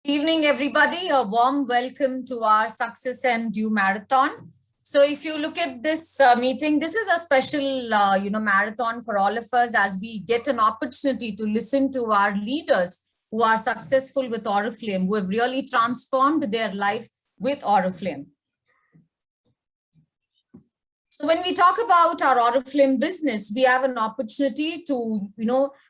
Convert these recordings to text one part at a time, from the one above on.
Evening, everybody. A warm welcome to our Success and Due Marathon. So, if you look at this meeting, this is a special, marathon for all of us as we get an opportunity to listen to our leaders who are successful with Oriflame, who have really transformed their life with Oriflame. So when we talk about our Oriflame business, we have an opportunity to,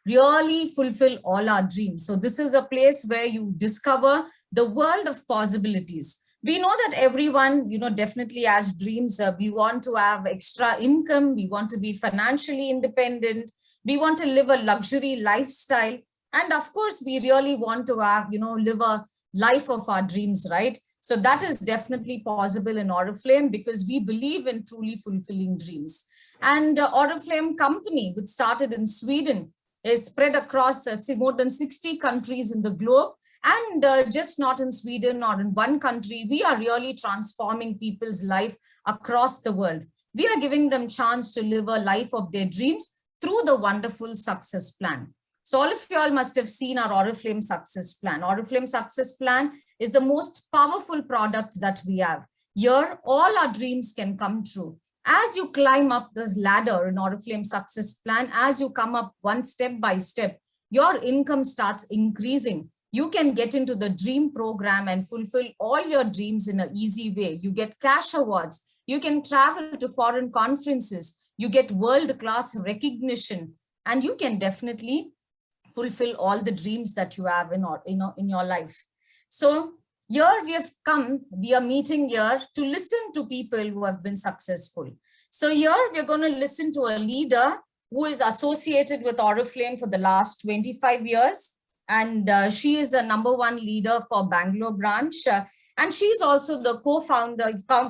really fulfill all our dreams. So this is a place where you discover the world of possibilities. We know that everyone, definitely has dreams. We want to have extra income. We want to be financially independent. We want to live a luxury lifestyle. And of course, we really want to have, live a life of our dreams, right? So that is definitely possible in Oriflame because we believe in truly fulfilling dreams. And Oriflame company, which started in Sweden, is spread across more than 60 countries in the globe. And just not in Sweden or in one country, we are really transforming people's life across the world. We are giving them chance to live a life of their dreams through the wonderful success plan. So all of you all must have seen our Oriflame success plan. Oriflame success plan is the most powerful product that we have. Here, all our dreams can come true. As you climb up this ladder in Oriflame success plan, as you come up one step by step, your income starts increasing. You can get into the dream program and fulfill all your dreams in an easy way. You get cash awards. You can travel to foreign conferences. You get world-class recognition, and you can definitely fulfill all the dreams that you have in your life. So here we are meeting here to listen to people who have been successful. So here we're going to listen to a leader who is associated with Oriflame for the last 25 years. And she is a #1 leader for Bangalore branch. And she's also the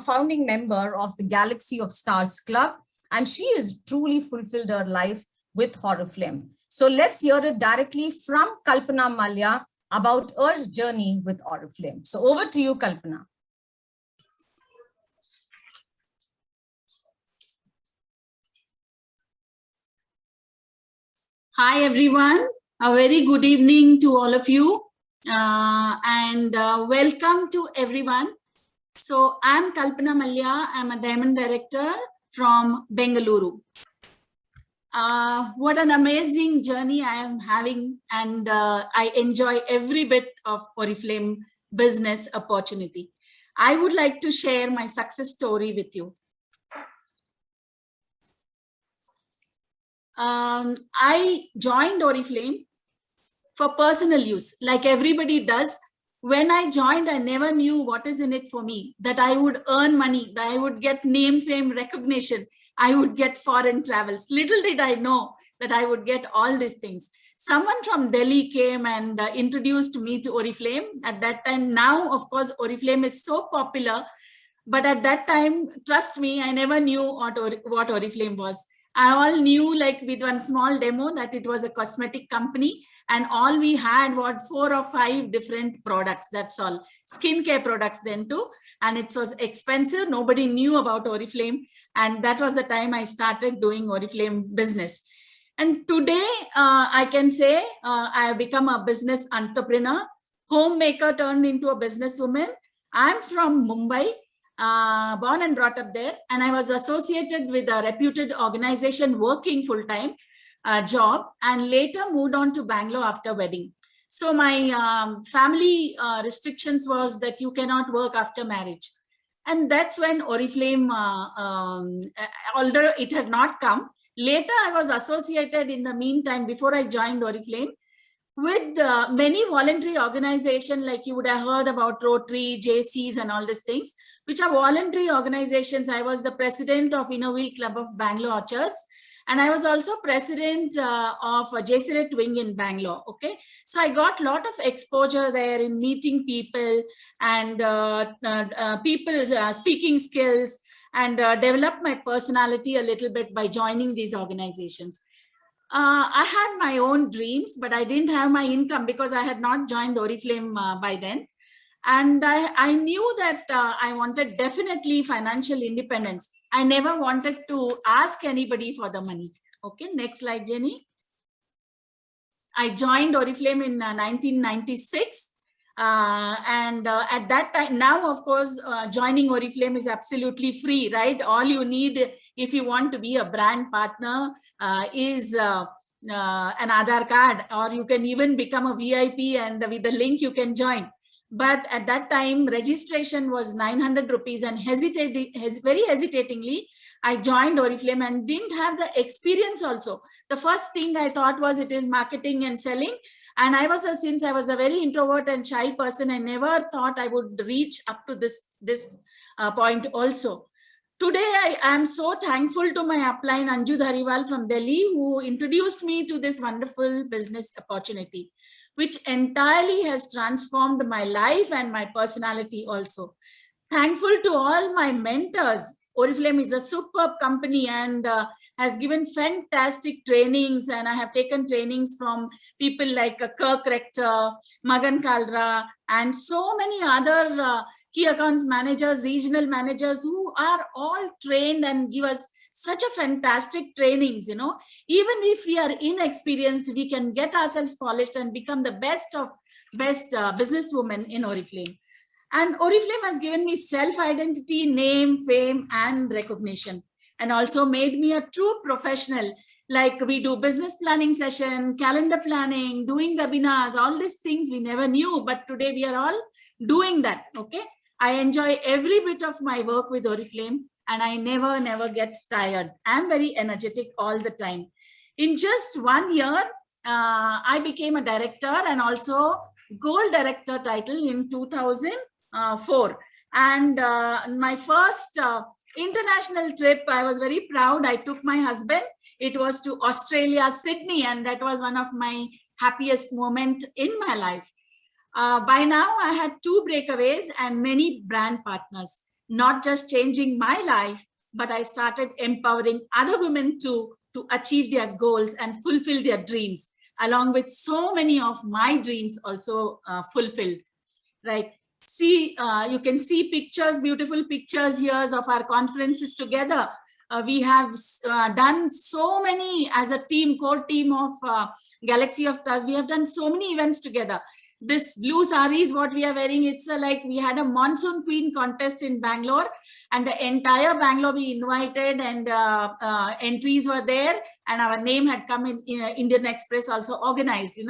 founding member of the Galaxy of Stars Club. And she has truly fulfilled her life with Oriflame. So let's hear it directly from Kalpana Mallya about her journey with Oriflame. So over to you, Kalpana. Hi, everyone. A very good evening to all of you. And welcome to everyone. So I'm Kalpana Mallya. I'm a Diamond Director from Bengaluru. What an amazing journey I am having, and I enjoy every bit of Oriflame business opportunity. I would like to share my success story with you. I joined Oriflame for personal use, like everybody does. When I joined, I never knew what is in it for me, that I would earn money, that I would get name, fame, recognition, I would get foreign travels. Little did I know that I would get all these things. Someone from Delhi came and introduced me to Oriflame at that time. Now, of course, Oriflame is so popular, but at that time, trust me, I never knew what Oriflame was. I all knew, like with one small demo, that it was a cosmetic company, and all we had was 4 or 5 different products. That's all. Skincare products then too. And it was expensive. Nobody knew about Oriflame. And that was the time I started doing Oriflame business. And today I can say I have become a business entrepreneur, homemaker turned into a businesswoman. I'm from Mumbai. Born and brought up there, and I was associated with a reputed organization working full-time job, and later moved on to Bangalore after wedding. So my family restrictions was that you cannot work after marriage. And that's when Oriflame, although it had not come, later I was associated in the meantime, before I joined Oriflame, with many voluntary organizations, like you would have heard about Rotary, JCs and all these things, which are voluntary organizations. I was the president of Innoville Club of Bangalore Orchards, and I was also president of JCRET Wing in Bangalore. Okay, so I got a lot of exposure there in meeting people and people's speaking skills, and developed my personality a little bit by joining these organizations. I had my own dreams, but I didn't have my income because I had not joined Oriflame by then. And I knew that I wanted definitely financial independence. I never wanted to ask anybody for the money. Okay, next slide, Jenny. I joined Oriflame in 1996. At that time, now of course, joining Oriflame is absolutely free, right? All you need if you want to be a brand partner is an Aadhaar card, or you can even become a VIP, and with the link you can join. But at that time, registration was 900 rupees, and very hesitatingly, I joined Oriflame and didn't have the experience also. The first thing I thought was it is marketing and selling. And since I was a very introvert and shy person, I never thought I would reach up to this point also. Today, I am so thankful to my upline, Anju Dhariwal from Delhi, who introduced me to this wonderful business opportunity, which entirely has transformed my life and my personality also. Thankful to all my mentors. Oriflame is a superb company and has given fantastic trainings, and I have taken trainings from people like Kirk Rector, Magan Kalra, and so many other key accounts managers, regional managers, who are all trained and give us such a fantastic trainings. Even if we are inexperienced, we can get ourselves polished and become the best of best businesswomen in Oriflame. And Oriflame has given me self-identity, name, fame, and recognition, and also made me a true professional. Like, we do business planning session, calendar planning, doing webinars, all these things we never knew, but today we are all doing that. Okay, I enjoy every bit of my work with Oriflame, and I never get tired. I'm very energetic all the time. In just 1 year, I became a director, and also gold director title in 2004. And my first international trip, I was very proud. I took my husband. It was to Australia, Sydney, and that was one of my happiest moments in my life. By now, I had 2 breakaways and many brand partners, not just changing my life, but I started empowering other women to achieve their goals and fulfill their dreams, along with so many of my dreams also fulfilled, right? See, you can see pictures, beautiful pictures here of our conferences together. We have done so many as a team, core team of Galaxy of Stars. We have done so many events together. This blue sari is what we are wearing. It's like we had a Monsoon Queen contest in Bangalore, and the entire Bangalore we invited, and entries were there, and our name had come in Indian Express also organized.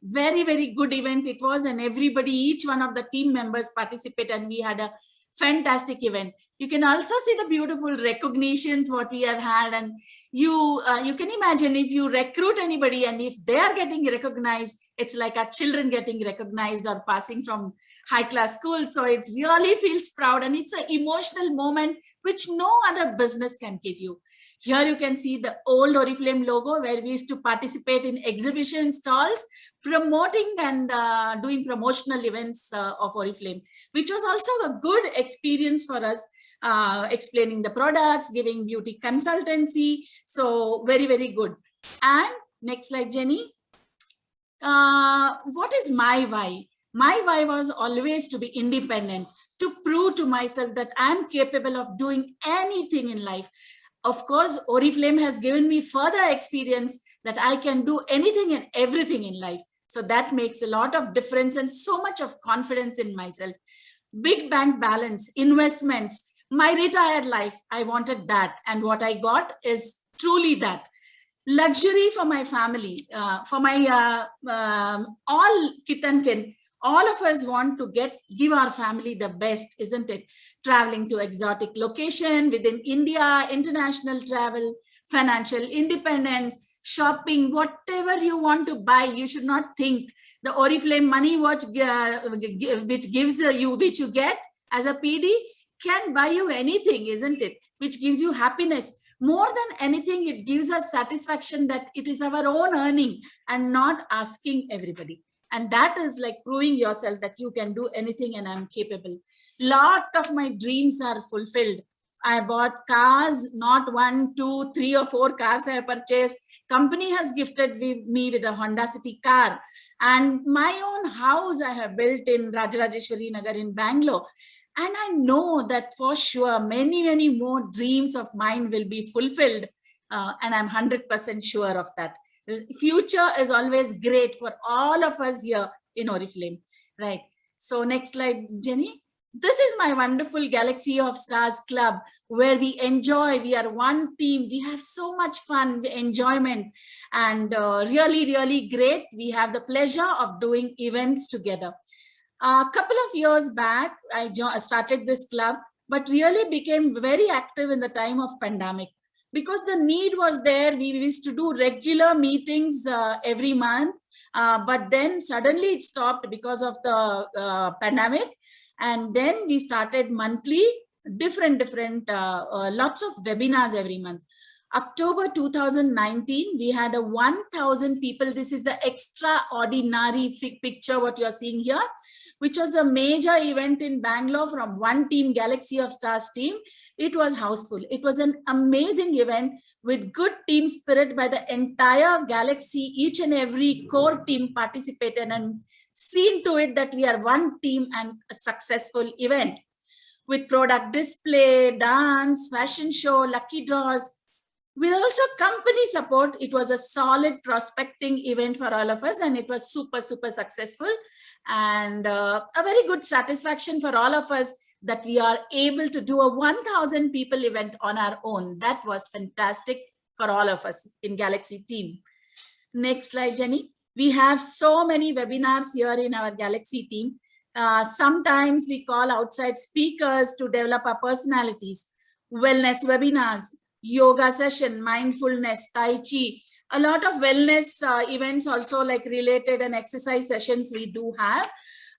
Very good event it was, and everybody, each one of the team members participated, and we had a fantastic event. You can also see the beautiful recognitions what we have had, and you can imagine if you recruit anybody and if they are getting recognized, it's like our children getting recognized or passing from high class school. So it really feels proud, and it's an emotional moment which no other business can give you. Here you can see the old Oriflame logo, where we used to participate in exhibition stalls, promoting and doing promotional events of Oriflame, which was also a good experience for us, explaining the products, giving beauty consultancy. So very good. And next slide, Jenny. What is my why? My why was always to be independent, to prove to myself that I'm capable of doing anything in life. Of course, Oriflame has given me further experience that I can do anything and everything in life. So that makes a lot of difference and so much of confidence in myself. Big bank balance, investments, my retired life, I wanted that. And what I got is truly that. Luxury for my family, for my all kith and kin. All of us want to give our family the best, isn't it? Traveling to exotic location within India, international travel, financial independence, shopping, whatever you want to buy. You should not think the Oriflame money watch which gives you, which you get as a PD, can buy you anything, isn't it? Which gives you happiness. More than anything, it gives us satisfaction that it is our own earning and not asking everybody. And that is like proving yourself that you can do anything and I'm capable. Lot of my dreams are fulfilled. I bought cars, not 1, 2, 3 or 4 cars I have purchased. Company has gifted me with a Honda City car. And my own house I have built in Rajarajeshwari Nagar in Bangalore. And I know that for sure, many more dreams of mine will be fulfilled. And I'm 100% sure of that. Future is always great for all of us here in Oriflame, right? So next slide, Jenny. This is my wonderful Galaxy of Stars Club, where we enjoy, we are one team, we have so much fun, enjoyment, and really, really great. We have the pleasure of doing events together. A couple of years back, I started this club, but really became very active in the time of pandemic, because the need was there. We used to do regular meetings every month, but then suddenly it stopped because of the pandemic. And then we started monthly, different lots of webinars every month. October 2019, we had a 1,000 people. This is the extraordinary picture, what you're seeing here, which was a major event in Bangalore from one team, Galaxy of Stars team. It was houseful. It was an amazing event with good team spirit by the entire Galaxy. Each and every core team participated and seen to it that we are one team and a successful event with product display, dance, fashion show, lucky draws. With also company support, it was a solid prospecting event for all of us, and it was super, super successful, and a very good satisfaction for all of us that we are able to do a 1,000 people event on our own. That was fantastic for all of us in Galaxy team. Next slide, Jenny. We have so many webinars here in our Galaxy team. Sometimes we call outside speakers to develop our personalities. Wellness webinars, yoga session, mindfulness, Tai Chi. A lot of wellness events also, like related and exercise sessions we do have.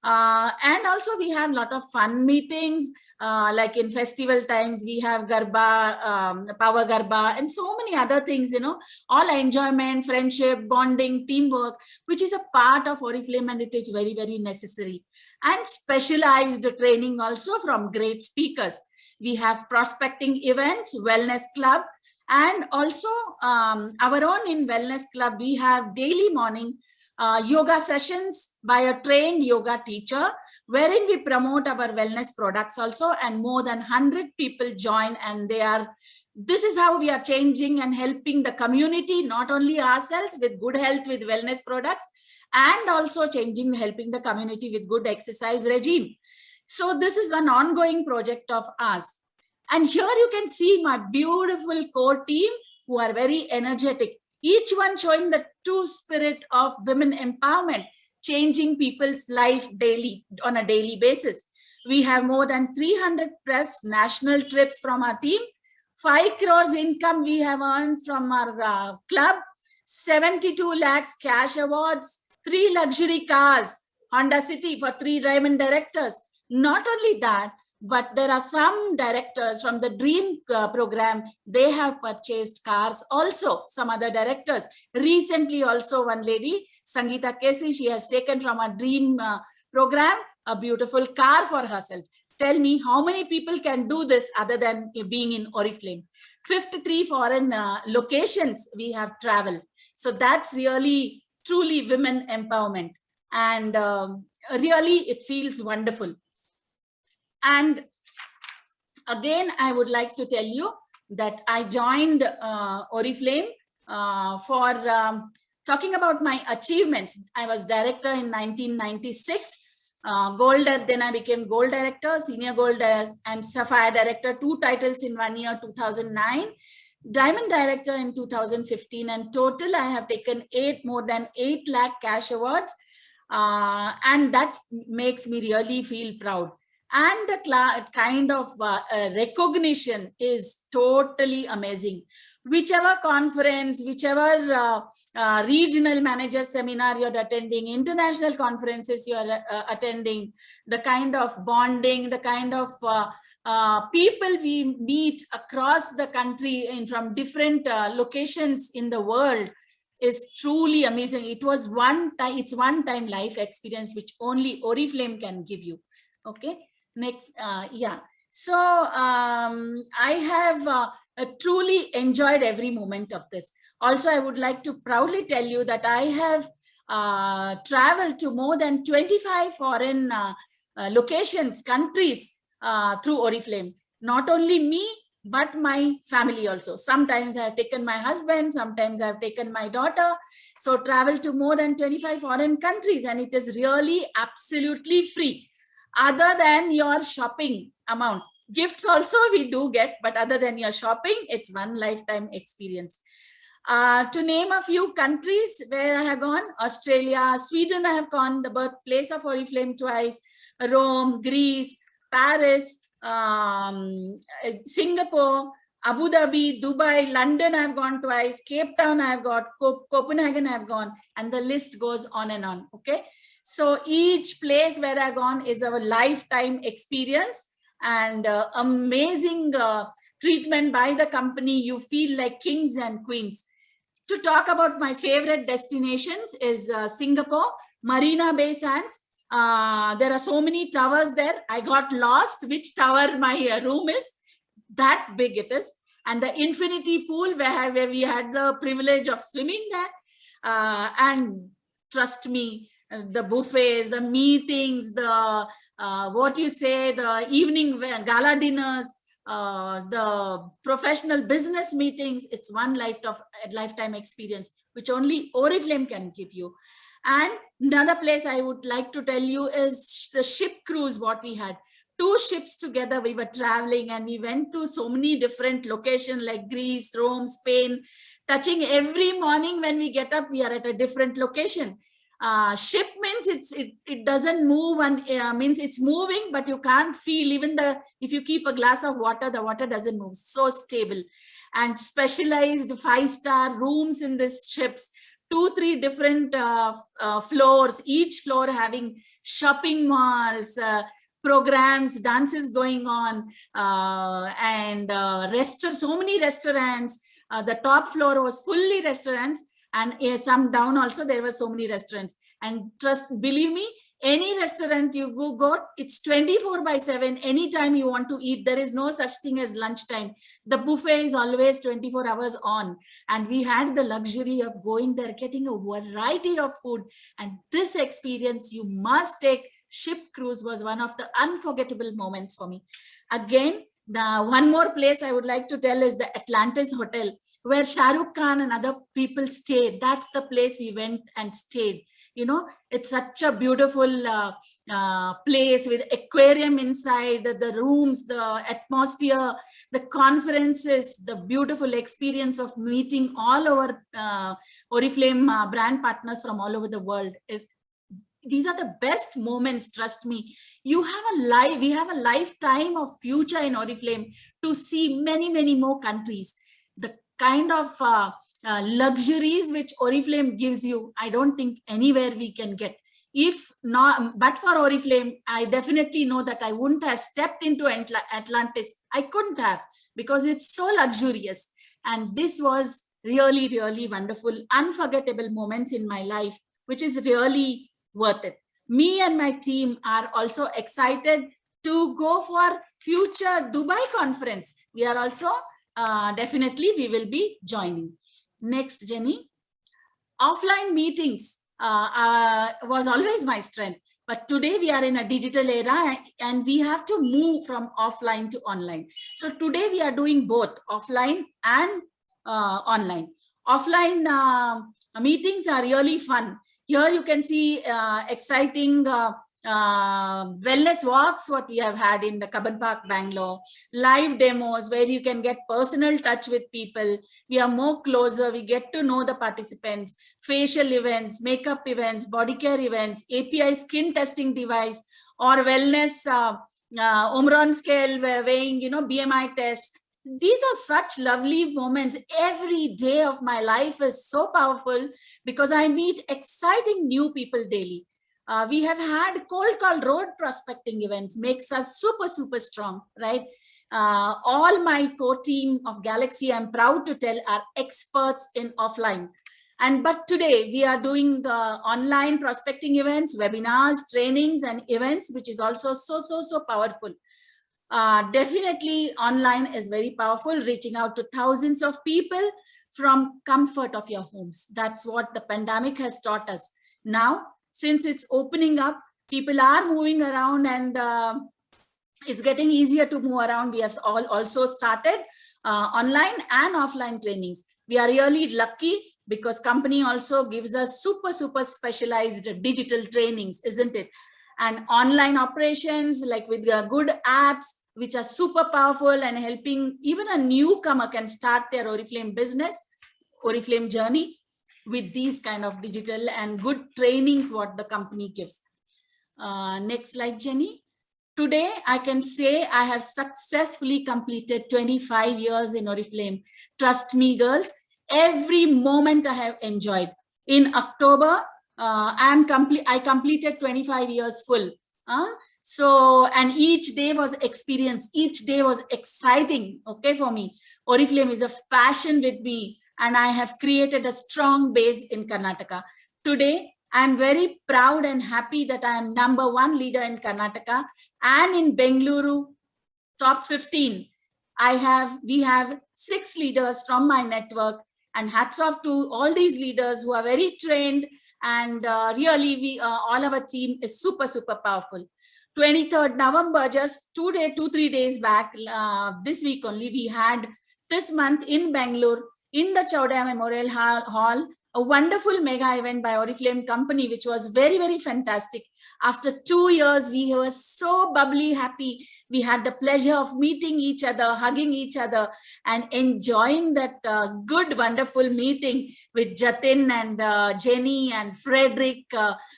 And also we have a lot of fun meetings, like in festival times, we have Garba, Power Garba, and so many other things, you know, all enjoyment, friendship, bonding, teamwork, which is a part of Oriflame, and it is very, very necessary. And specialized training also from great speakers. We have prospecting events, wellness club, and also our own in wellness club, we have daily morning yoga sessions by a trained yoga teacher, wherein we promote our wellness products also, and more than 100 people join, and this is how we are changing and helping the community, not only ourselves with good health with wellness products, and also helping the community with good exercise regime. So this is an ongoing project of ours. And here you can see my beautiful core team who are very energetic, each one showing the true spirit of women empowerment, changing people's life daily on a daily basis. We have more than 300 plus national trips from our team, 5 crores income we have earned from our club, 72 lakhs cash awards, 3 luxury cars, Honda City for 3 diamond directors. Not only that, but there are some directors from the Dream program, they have purchased cars also, some other directors. Recently also one lady, Sangeeta Kesi, she has taken from a Dream program a beautiful car for herself. Tell me how many people can do this other than being in Oriflame. 53 foreign locations we have traveled. So that's really, truly women empowerment. And really it feels wonderful. And again, I would like to tell you that I joined Oriflame for talking about my achievements. I was director in 1996, gold, then I became gold director, senior gold and sapphire director, 2 titles in 1 year, 2009, diamond director in 2015, and total I have taken more than 8 lakh cash awards, and that makes me really feel proud. And the kind of recognition is totally amazing. Whichever conference, whichever regional manager seminar you're attending, international conferences you're attending, the kind of bonding, the kind of people we meet across the country and from different locations in the world is truly amazing. It was it's one-time life experience which only Oriflame can give you. Okay. Next, yeah. So I have truly enjoyed every moment of this. Also, I would like to proudly tell you that I have traveled to more than 25 foreign locations, countries through Oriflame. Not only me, but my family also. Sometimes I have taken my husband, sometimes I have taken my daughter. So travel to more than 25 foreign countries, and it is really absolutely free. other than your shopping amount. Gifts also we do get, but other than your shopping, it's one lifetime experience. To name a few countries where I have gone: Australia, Sweden I have gone, the birthplace of Oriflame, twice, Rome, Greece, Paris, Singapore, Abu Dhabi, Dubai, London I have gone twice, Cape Town I have got, Copenhagen I have gone, and the list goes on and on. Okay. So each place where I've gone is a lifetime experience, and amazing treatment by the company. You feel like kings and queens. To talk about my favorite destinations is Singapore, Marina Bay Sands. There are so many towers there. I got lost which tower my room is. That big it is. And the infinity pool where we had the privilege of swimming there. And trust me, the buffets, the meetings, the the evening gala dinners, the professional business meetings, it's one lifetime experience, which only Oriflame can give you. And another place I would like to tell you is the ship cruise, what we had. 2 ships together, we were traveling, and we went to so many different locations like Greece, Rome, Spain, touching every morning when we get up, we are at a different location. Ship means it doesn't move, and means it's moving, but you can't feel. Even if you keep a glass of water, the water doesn't move. So stable. And specialized 5-star rooms in these ships, 2-3 different floors, each floor having shopping malls, programs, dances going on, and so many restaurants. The top floor was fully restaurants, and some down also there were so many restaurants. And believe me, any restaurant you go, it's 24/7. Anytime you want to eat, there is no such thing as lunchtime. The buffet is always 24 hours on, and we had the luxury of going there, getting a variety of food. And this experience you must take. Ship cruise was one of the unforgettable moments for me. Again, the one more place I would like to tell is the Atlantis Hotel, where Shah Rukh Khan and other people stayed. That's the place we went and stayed. You know, it's such a beautiful place with aquarium inside, the rooms, the atmosphere, the conferences, the beautiful experience of meeting all our Oriflame brand partners from all over the world. These are the best moments, trust me. We have a lifetime of future in Oriflame to see many, many more countries. The kind of luxuries which Oriflame gives you, I don't think anywhere we can get. If not, but for Oriflame, I definitely know that I wouldn't have stepped into Atlantis. I couldn't have, because it's so luxurious. And this was really, really wonderful, unforgettable moments in my life, which is really worth it. Me and my team are also excited to go for future Dubai conference. We are also definitely we will be joining. Next, Jenny. Offline meetings was always my strength, but today we are in a digital era and we have to move from offline to online. So today we are doing both offline and online. Offline meetings are really fun. Here you can see exciting wellness walks, what we have had in the Cubbon Park, Bangalore, live demos where you can get personal touch with people. We are more closer, we get to know the participants, facial events, makeup events, body care events, API skin testing device, or wellness Omron scale weighing, BMI test. These are such lovely moments. Every day of my life is so powerful because I meet exciting new people daily. We have had cold call road prospecting events, makes us super, super strong, right? All my core team of Galaxy, I'm proud to tell, are experts in offline. But today we are doing online prospecting events, webinars, trainings, and events, which is also so powerful. Definitely online is very powerful, reaching out to thousands of people from comfort of your homes. That's what the pandemic has taught us. Now, since it's opening up, people are moving around and it's getting easier to move around. We have also started online and offline trainings. We are really lucky because company also gives us super specialized digital trainings, isn't it? and online operations, like with good apps, which are super powerful and helping even a newcomer can start their Oriflame business, Oriflame journey with these kind of digital and good trainings what the company gives. Next slide, Jenny. Today, I can say I have successfully completed 25 years in Oriflame. Trust me, girls, every moment I have enjoyed. In October, I completed 25 years full. So, and each day was experience, each day was exciting, okay, for me. Oriflame is a passion with me, and I have created a strong base in Karnataka. Today, I'm very proud and happy that I am #1 leader in Karnataka and in Bengaluru, top 15. We have 6 leaders from my network, and hats off to all these leaders who are very trained, and really all our team is super, super powerful. 23rd November, just 2-3 days back, this week only, we had this month in Bangalore, in the Chowdhury Memorial Hall, a wonderful mega event by Oriflame company, which was very, very fantastic. After 2 years, we were so bubbly happy. We had the pleasure of meeting each other, hugging each other, and enjoying that good, wonderful meeting with Jatin and Jenny and Frederick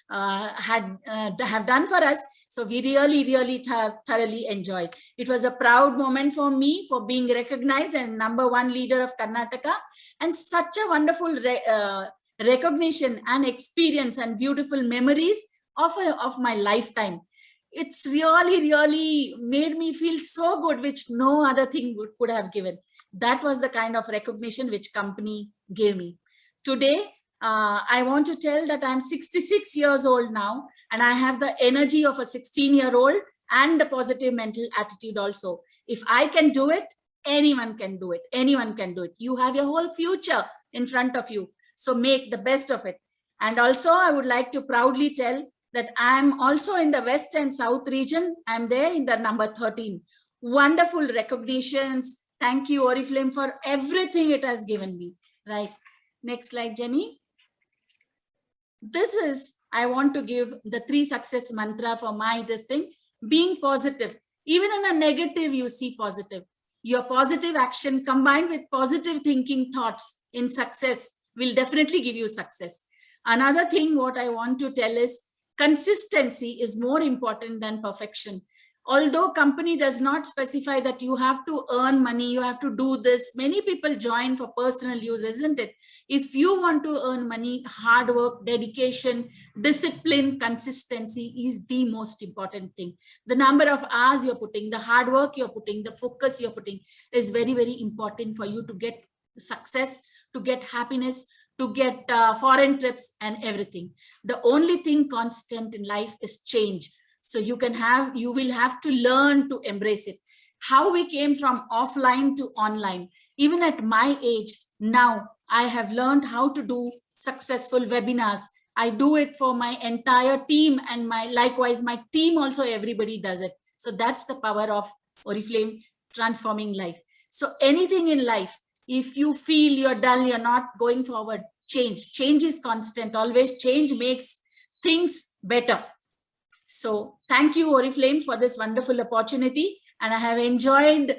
have done for us. So we really, really thoroughly enjoyed. It was a proud moment for me for being recognized as #1 leader of Karnataka, and such a wonderful recognition and experience and beautiful memories of my lifetime. It's really, really made me feel so good, which no other thing could have given. That was the kind of recognition which company gave me. Today, I want to tell that I'm 66 years old now, and I have the energy of a 16-year-old and a positive mental attitude also. If I can do it, anyone can do it. Anyone can do it. You have your whole future in front of you. So make the best of it. And also, I would like to proudly tell that I'm also in the West and South region. I'm there in the #13. Wonderful recognitions. Thank you, Oriflame, for everything it has given me. Right. Next slide, Jenny. This is, I want to give the 3 success mantra for this thing. Being positive. Even in a negative, you see positive. Your positive action combined with positive thinking thoughts in success will definitely give you success. Another thing what I want to tell is consistency is more important than perfection. Although company does not specify that you have to earn money, you have to do this. Many people join for personal use, isn't it? If you want to earn money, hard work, dedication, discipline, consistency is the most important thing. The number of hours you're putting, the hard work you're putting, the focus you're putting is very, very important for you to get success, to get happiness, to get foreign trips and everything. The only thing constant in life is change. So you will have to learn to embrace it. How we came from offline to online. Even at my age, now I have learned how to do successful webinars. I do it for my entire team, and likewise my team also, everybody does it. So that's the power of Oriflame transforming life. So anything in life, if you feel you're dull, you're not going forward, change. Change is constant. Always change makes things better. So thank you, Oriflame, for this wonderful opportunity. And I have enjoyed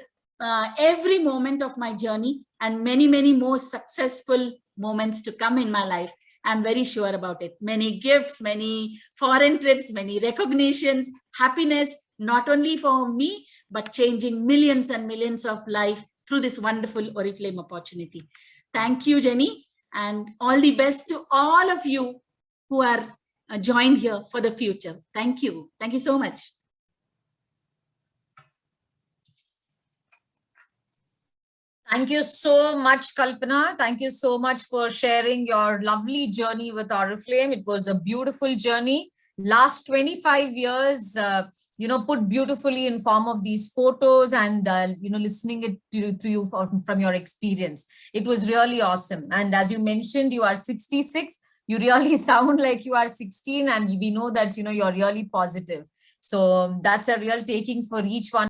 every moment of my journey, and many, many more successful moments to come in my life. I'm very sure about it. Many gifts, many foreign trips, many recognitions, happiness, not only for me, but changing millions and millions of lives through this wonderful Oriflame opportunity. Thank you, Jenny, and all the best to all of you who are joined here for the future. Thank you. Thank you so much. Thank you so much, Kalpana. Thank you so much for sharing your lovely journey with Oriflame. It was a beautiful journey. Last 25 years, put beautifully in form of these photos and, listening it to you from your experience. It was really awesome. And as you mentioned, you are 66. You really sound like you are 16, and we know that, you're really positive. So that's a real taking for each one.